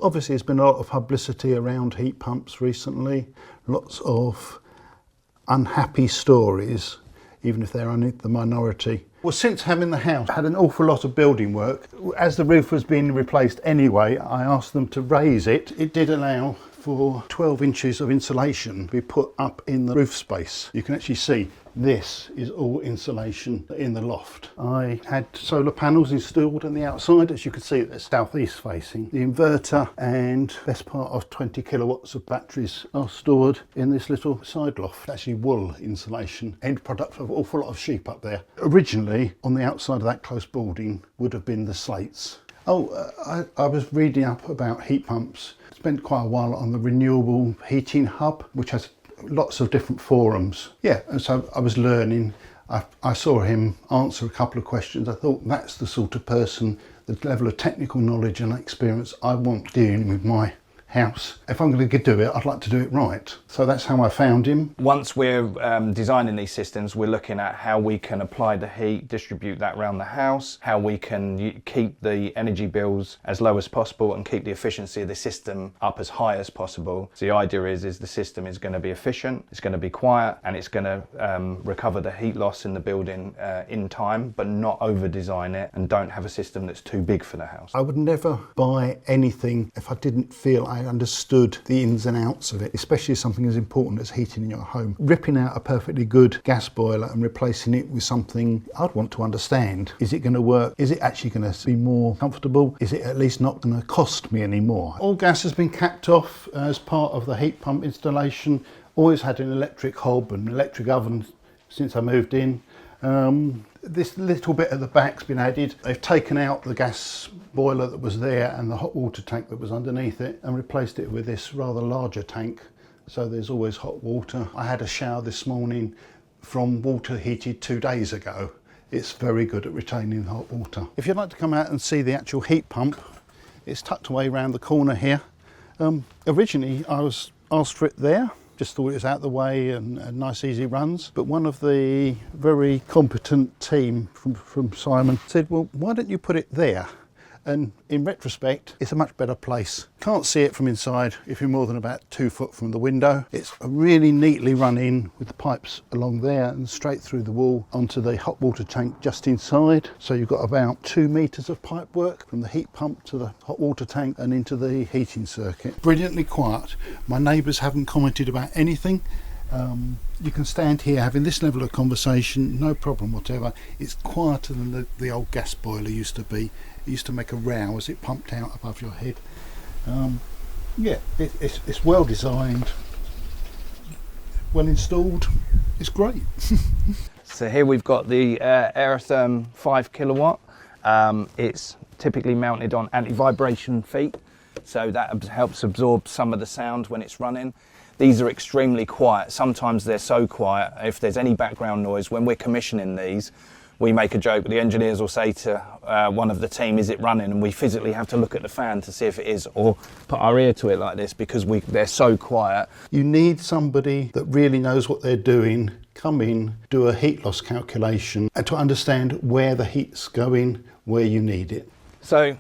Obviously there's been a lot of publicity around heat pumps recently, lots of unhappy stories, even if they're only the minority. Well, since having the house, I had an awful lot of building work. As the roof was being replaced anyway, I asked them to raise it. It did allow for 12 inches of insulation to be put up in the roof space. You can actually see this is all insulation in the loft. I had solar panels installed on the outside, as you can see they're southeast facing. The inverter and best part of 20 kilowatts of batteries are stored in this little side loft. Actually wool insulation, end product of an awful lot of sheep up there. Originally on the outside of that close boarding would have been the slates. I was reading up about heat pumps. Spent quite a while on the Renewable Heating Hub, which has lots of different forums. Yeah, and so I was learning. I saw him answer a couple of questions. I thought that's the sort of person, the level of technical knowledge and experience I want dealing with my house. If I'm going to do it, I'd like to do it right. So that's how I found him. Once we're designing these systems, we're looking at how we can apply the heat, distribute that around the house, how we can keep the energy bills as low as possible and keep the efficiency of the system up as high as possible. So the idea is the system is going to be efficient, it's going to be quiet, and it's going to recover the heat loss in the building in time, but not over design it, and don't have a system that's too big for the house. I would never buy anything if I didn't feel I understood the ins and outs of it, especially something as important as heating in your home. Ripping out a perfectly good gas boiler and replacing it with something I'd want to understand. Is it going to work? Is it actually going to be more comfortable? Is it at least not going to cost me any more? All gas has been capped off as part of the heat pump installation. Always had an electric hob and electric oven since I moved in. This little bit at the back's been added. They've taken out the gas boiler that was there and the hot water tank that was underneath it and replaced it with this rather larger tank, so there's always hot water. I had a shower this morning from water heated 2 days ago. It's very good at retaining hot water. If you'd like to come out and see the actual heat pump, it's tucked away around the corner here. Originally I was asked for it there. Just thought it was out the way and nice easy runs, but one of the very competent team from Simon said, well, why don't you put it there? And in retrospect, it's a much better place. Can't see it from inside if you're more than about 2 foot from the window. It's really neatly run in with the pipes along there and straight through the wall onto the hot water tank just inside. So you've got about 2 meters of pipe work from the heat pump to the hot water tank and into the heating circuit. Brilliantly quiet. My neighbours haven't commented about anything. You can stand here having this level of conversation, no problem whatever. It's quieter than the old gas boiler used to be. It used to make a row as it pumped out above your head. Yeah, it's well designed, well installed. It's great. So here we've got the aroTHERM 5 kilowatt. It's typically mounted on anti-vibration feet, so that helps absorb some of the sound when it's running. These are extremely quiet. Sometimes they're so quiet, if there's any background noise, when we're commissioning these, we make a joke, the engineers will say to one of the team, is it running? And we physically have to look at the fan to see if it is, or put our ear to it like this because they're so quiet. You need somebody that really knows what they're doing, come in, do a heat loss calculation, and to understand where the heat's going, where you need it. So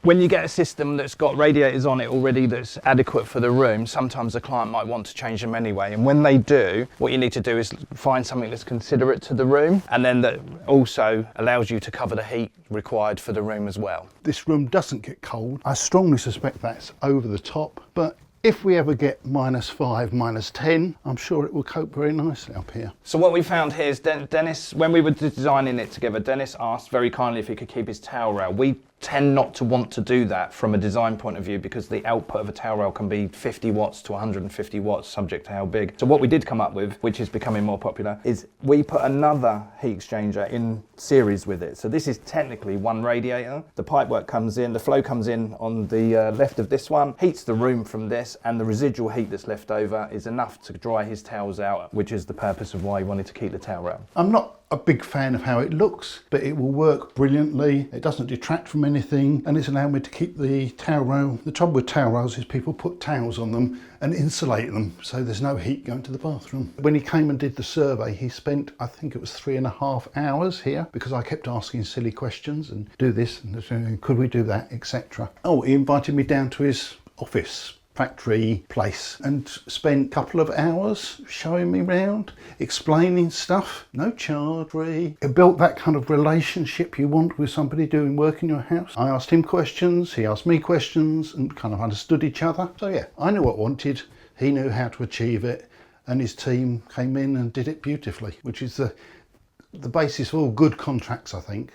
when you get a system that's got radiators on it already that's adequate for the room, sometimes the client might want to change them anyway. And when they do, what you need to do is find something that's considerate to the room, and then that also allows you to cover the heat required for the room as well. This room doesn't get cold. I strongly suspect that's over the top, but if we ever get -5, -10, I'm sure it will cope very nicely up here. So what we found here is Dennis, when we were designing it together, Dennis asked very kindly if he could keep his towel rail. We tend not to want to do that from a design point of view because the output of a towel rail can be 50 watts to 150 watts subject to how big. So what we did come up with, which is becoming more popular, is we put another heat exchanger in series with it. So this is technically one radiator. The pipework comes in, the flow comes in on the left of this one, heats the room from this, and the residual heat that's left over is enough to dry his towels out, which is the purpose of why he wanted to keep the towel rail. I'm not a big fan of how it looks, but it will work brilliantly. It doesn't detract from anything, and it's allowed me to keep the towel rail. The trouble with towel rails is people put towels on them and insulate them, so there's no heat going to the bathroom. When he came and did the survey, he spent, I think it was 3.5 hours here, because I kept asking silly questions and do this and could we do that, etc. Oh, he invited me down to his office, factory place, and spent a couple of hours showing me around, explaining stuff, no charge free. It built that kind of relationship you want with somebody doing work in your house. I asked him questions, he asked me questions, and kind of understood each other. So yeah, I knew what I wanted, he knew how to achieve it, and his team came in and did it beautifully, which is the basis of all good contracts, I think.